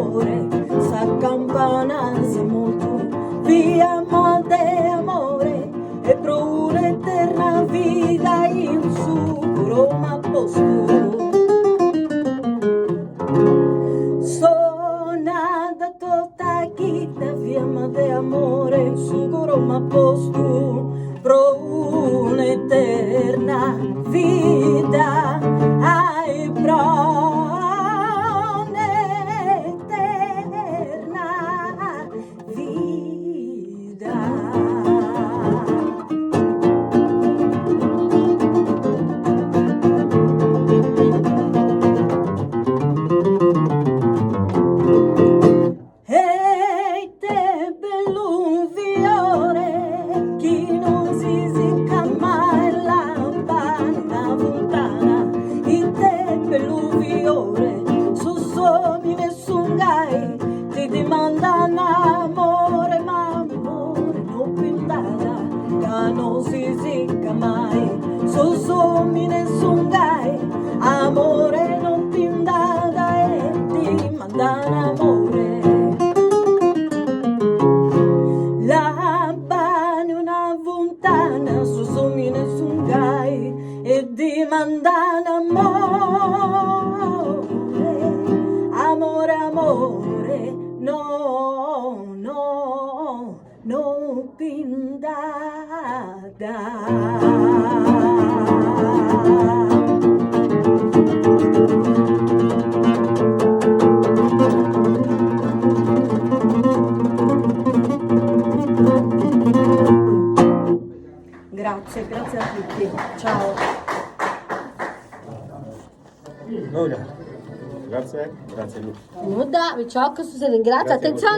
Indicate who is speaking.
Speaker 1: amore, sa campana sa molto, via de amore, e pro un'eterna vita in su Roma posto. Sonada tutta chita, via de amore, in su Roma posto, pro un'eterna vita, ai pro mandan amore, ma amore non pindata, che non si secca mai, somi nessun gai, amore non pindata e ti mandan amore. La bani una fontana, somi nessun gai e ti mandan amore, amore, amore. No, no, no pindada. Grazie, grazie a tutti. Ciao.
Speaker 2: Nulla. Grazie, grazie Luca.
Speaker 3: Nuda, vi ciao, ringrazio, attenzione.